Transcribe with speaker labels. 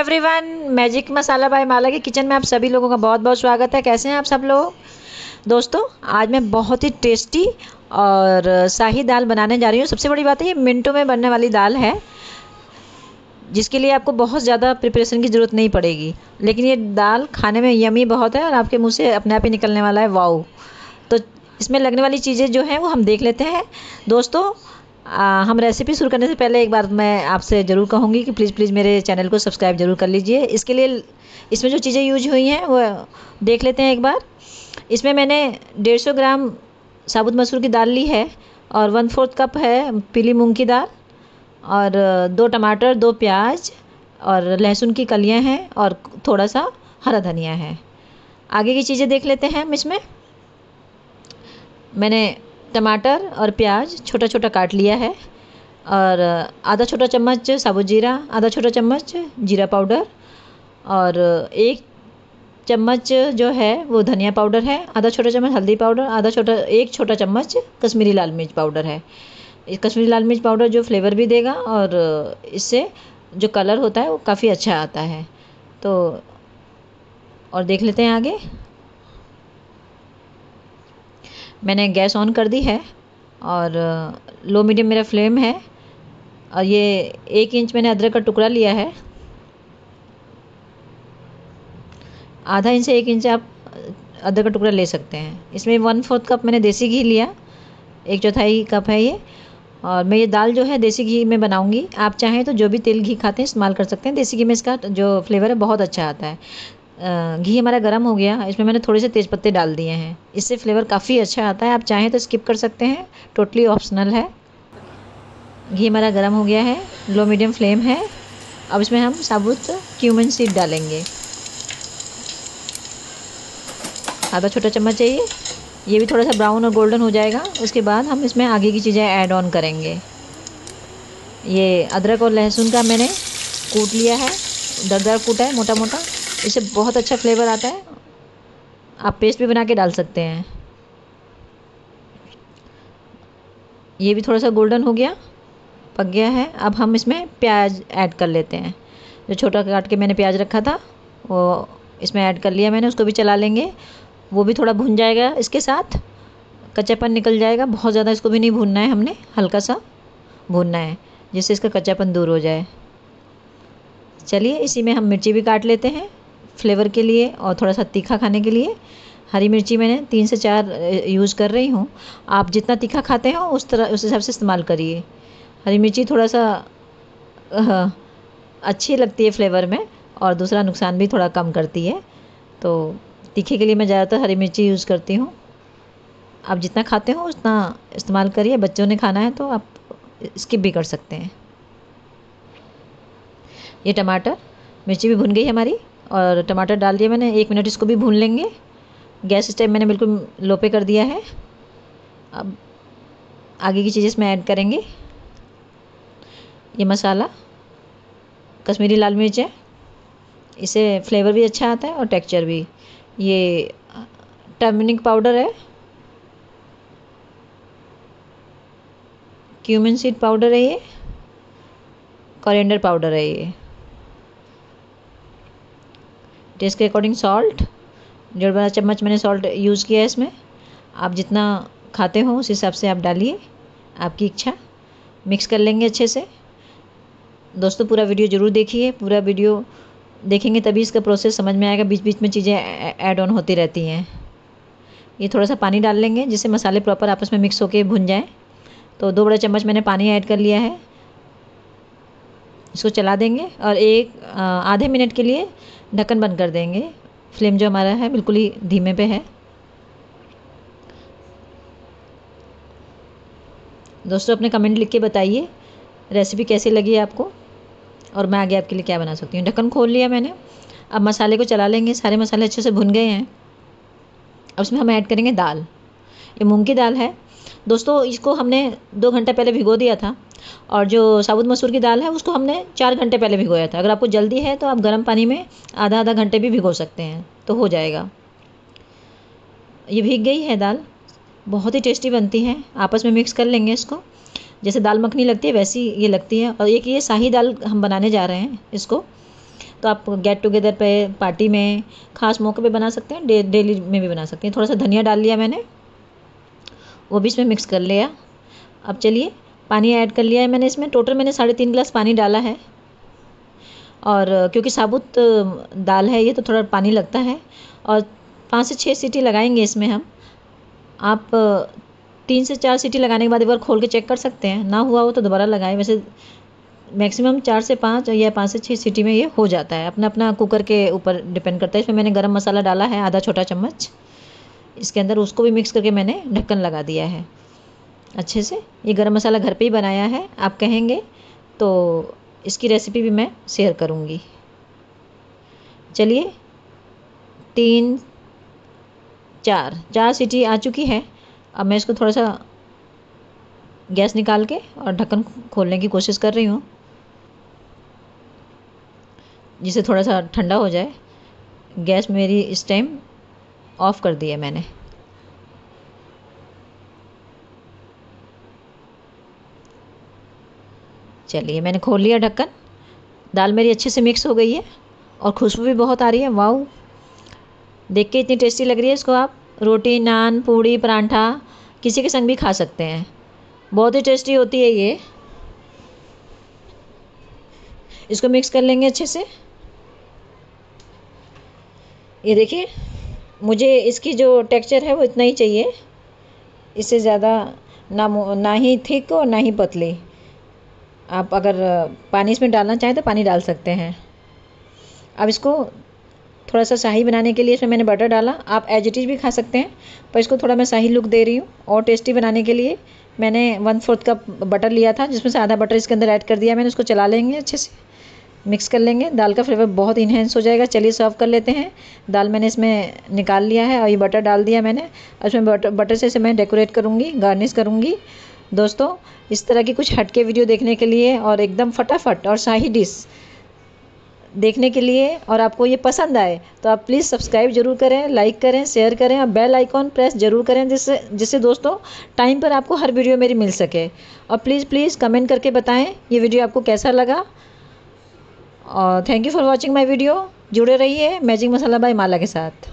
Speaker 1: Everyone, magic मसाला bye माला के kitchen में आप सभी लोगों का बहुत बहुत स्वागत है। कैसे हैं आप सब लोग? दोस्तों, आज मैं बहुत ही टेस्टी और शाही दाल बनाने जा रही हूँ। सबसे बड़ी बात है, ये मिनटों में बनने वाली दाल है, जिसके लिए आपको बहुत ज़्यादा प्रिपरेशन की ज़रूरत नहीं पड़ेगी। लेकिन ये दाल खाने में यमी बहुत है और आपके मुंह से अपने आप ही निकलने वाला है वाओ। तो इसमें लगने वाली चीज़ें जो हैं वो हम देख लेते हैं। दोस्तों, हम रेसिपी शुरू करने से पहले एक बार मैं आपसे ज़रूर कहूँगी कि प्लीज़ मेरे चैनल को सब्सक्राइब ज़रूर कर लीजिए। इसके लिए इसमें जो चीज़ें यूज हुई हैं वो देख लेते हैं एक बार। इसमें मैंने 150 ग्राम साबुत मसूर की दाल ली है और 1/4 कप है पीली मूंग की दाल और 2 टमाटर, 2 प्याज और लहसुन की कलियां हैं और थोड़ा सा हरा धनिया है। आगे की चीज़ें देख लेते हैं हम इसमें। मैंने टमाटर और प्याज छोटा छोटा काट लिया है और आधा छोटा चम्मच साबुत जीरा, आधा छोटा चम्मच जीरा पाउडर और 1 चम्मच जो है वो धनिया पाउडर है, आधा छोटा चम्मच हल्दी पाउडर, 1 छोटा चम्मच कश्मीरी लाल मिर्च पाउडर है। कश्मीरी लाल मिर्च पाउडर जो फ्लेवर भी देगा और इससे जो कलर होता है वो काफ़ी अच्छा आता है। तो और देख लेते हैं आगे। मैंने गैस ऑन कर दी है और लो मीडियम मेरा फ्लेम है और ये 1 इंच मैंने अदरक का टुकड़ा लिया है। आधा इंच से 1 इंच आप अदरक का टुकड़ा ले सकते हैं। इसमें 1/4 कप मैंने देसी घी लिया, 1/4 कप है ये। और मैं ये दाल जो है देसी घी में बनाऊंगी। आप चाहें तो जो भी तेल घी खाते हैं इस्तेमाल कर सकते हैं। देसी घी में इसका जो फ्लेवर है बहुत अच्छा आता है। घी हमारा गर्म हो गया, इसमें मैंने थोड़े से तेज़पत्ते डाल दिए हैं, इससे फ्लेवर काफ़ी अच्छा आता है। आप चाहें तो स्किप कर सकते हैं, टोटली ऑप्शनल है। घी हमारा गर्म हो गया है, लो मीडियम फ्लेम है। अब इसमें हम साबुत क्यूमिन सीड डालेंगे, आधा छोटा चम्मच चाहिए। ये भी थोड़ा सा ब्राउन और गोल्डन हो जाएगा, उसके बाद हम इसमें आगे की चीज़ें ऐड ऑन करेंगे। ये अदरक और लहसुन का मैंने कूट लिया है, दरदरा कूटा है मोटा मोटा, इससे बहुत अच्छा फ्लेवर आता है। आप पेस्ट भी बना के डाल सकते हैं। ये भी थोड़ा सा गोल्डन हो गया, पक गया है। अब हम इसमें प्याज ऐड कर लेते हैं। जो छोटा काट के मैंने प्याज रखा था वो इसमें ऐड कर लिया मैंने, उसको भी चला लेंगे। वो भी थोड़ा भुन जाएगा, इसके साथ कच्चापन निकल जाएगा। बहुत ज़्यादा इसको भी नहीं भूनना है, हमने हल्का सा भूनना है जिससे इसका कच्चापन दूर हो जाए। चलिए, इसी में हम मिर्ची भी काट लेते हैं फ्लेवर के लिए और थोड़ा सा तीखा खाने के लिए। हरी मिर्ची मैंने 3 से 4 यूज़ कर रही हूँ। आप जितना तीखा खाते हो उस हिसाब से इस्तेमाल करिए। हरी मिर्ची थोड़ा सा अच्छी लगती है फ्लेवर में और दूसरा नुकसान भी थोड़ा कम करती है। तो तीखे के लिए मैं ज़्यादातर हरी मिर्ची यूज़ करती हूँ। आप जितना खाते हो उतना इस्तेमाल करिए। बच्चों ने खाना है तो आप स्किप भी कर सकते हैं। ये टमाटर मिर्ची भी भुन गई हमारी और टमाटर डाल दिया मैंने। 1 मिनट इसको भी भून लेंगे। गैस इस टाइम मैंने बिल्कुल लो पे कर दिया है। अब आगे की चीज़ें इसमें ऐड करेंगे। ये मसाला कश्मीरी लाल मिर्च है, इससे फ्लेवर भी अच्छा आता है और टेक्सचर भी। ये टर्मरिक पाउडर है, क्यूमिन सीड पाउडर है, ये कोरिएंडर पाउडर है। ये टेस्ट के अकॉर्डिंग सॉल्ट, 1.5 चम्मच मैंने सॉल्ट यूज़ किया है इसमें। आप जितना खाते हो उस हिसाब से आप डालिए, आपकी इच्छा। मिक्स कर लेंगे अच्छे से। दोस्तों, पूरा वीडियो ज़रूर देखिए। पूरा वीडियो देखेंगे तभी इसका प्रोसेस समझ में आएगा। बीच बीच में चीज़ें ऐड ऑन होती रहती हैं। ये थोड़ा सा पानी डाल लेंगे जिससे मसाले प्रॉपर आपस में मिक्स होके भुन जाएं। तो 2 बड़े चम्मच मैंने पानी ऐड कर लिया है। इसको चला देंगे और आधे मिनट के लिए ढक्कन बंद कर देंगे। फ्लेम जो हमारा है बिल्कुल ही धीमे पे है। दोस्तों, अपने कमेंट लिख के बताइए रेसिपी कैसी लगी आपको और मैं आगे आपके लिए क्या बना सकती हूँ। ढक्कन खोल लिया मैंने। अब मसाले को चला लेंगे। सारे मसाले अच्छे से भुन गए हैं। अब उसमें हम ऐड करेंगे दाल। ये मूंग की दाल है। दोस्तों, इसको हमने 2 घंटे पहले भिगो दिया था और जो साबुत मसूर की दाल है उसको हमने 4 घंटे पहले भिगोया था। अगर आपको जल्दी है तो आप गर्म पानी में आधा आधा घंटे भी भिगो सकते हैं तो हो जाएगा। ये भीग गई है दाल, बहुत ही टेस्टी बनती है। आपस में मिक्स कर लेंगे इसको। जैसे दाल मखनी लगती है वैसी ये लगती है। और एक ये शाही दाल हम बनाने जा रहे हैं इसको। तो आप गेट टुगेदर पे, पार्टी में, खास मौके पे बना सकते हैं, डेली में भी बना सकते हैं। थोड़ा सा धनिया डाल लिया मैंने, वो भी इसमें मिक्स कर लिया। अब चलिए पानी ऐड कर लिया है मैंने इसमें। टोटल मैंने 3.5 गिलास पानी डाला है, और क्योंकि साबुत दाल है ये तो थोड़ा पानी लगता है। और 5 से 6 सीटी लगाएंगे इसमें हम। आप 3 से 4 सीटी लगाने के बाद एक बार खोल के चेक कर सकते हैं, ना हुआ हो तो दोबारा लगाएं। वैसे मैक्सिमम 4 से 5 या 5 से 6 सीटी में ये हो जाता है, अपना अपना कुकर के ऊपर डिपेंड करता है। इसमें मैंने गरम मसाला डाला है आधा छोटा चम्मच इसके अंदर, उसको भी मिक्स करके मैंने ढक्कन लगा दिया है अच्छे से। ये गरम मसाला घर पे ही बनाया है, आप कहेंगे तो इसकी रेसिपी भी मैं शेयर करूँगी। चलिए 3 4 सीटी आ चुकी है। अब मैं इसको थोड़ा सा गैस निकाल के और ढक्कन खोलने की कोशिश कर रही हूँ, जिसे थोड़ा सा ठंडा हो जाए। गैस मेरी इस टाइम ऑफ कर दी है मैंने। चलिए मैंने खोल लिया ढक्कन। दाल मेरी अच्छे से मिक्स हो गई है और खुशबू भी बहुत आ रही है। वाओ, देख के इतनी टेस्टी लग रही है। इसको आप रोटी, नान, पूड़ी, पराठा किसी के संग भी खा सकते हैं, बहुत ही टेस्टी होती है ये। इसको मिक्स कर लेंगे अच्छे से। ये देखिए, मुझे इसकी जो टेक्सचर है वो इतना ही चाहिए, इससे ज़्यादा ना ही थिक और ना ही पतली। आप अगर पानी इसमें डालना चाहें तो पानी डाल सकते हैं। अब इसको थोड़ा सा शाही बनाने के लिए इसमें मैंने बटर डाला। आप एज इट इज़ भी खा सकते हैं, पर इसको थोड़ा मैं शाही लुक दे रही हूँ। और टेस्टी बनाने के लिए मैंने 1/4 कप बटर लिया था, जिसमें से आधा बटर इसके अंदर ऐड कर दिया मैंने। उसको चला लेंगे, अच्छे से मिक्स कर लेंगे, दाल का फ्लेवर बहुत इन्हेंस हो जाएगा। चलिए सर्व कर लेते हैं। दाल मैंने इसमें निकाल लिया है और ये बटर डाल दिया मैंने। इसमें बटर से इसे मैं डेकोरेट करूँगी, गार्निश करूँगी। दोस्तों, इस तरह की कुछ हटके वीडियो देखने के लिए और एकदम फटाफट और शाही डिश देखने के लिए, और आपको ये पसंद आए तो आप प्लीज़ सब्सक्राइब जरूर करें, लाइक करें, शेयर करें और बेल आइकॉन प्रेस जरूर करें, जिससे दोस्तों टाइम पर आपको हर वीडियो मेरी मिल सके। और प्लीज़ कमेंट करके बताएं ये वीडियो आपको कैसा लगा। और thank you for watching my video. जुड़े रहिए मैजिक मसाला बाय माला के साथ।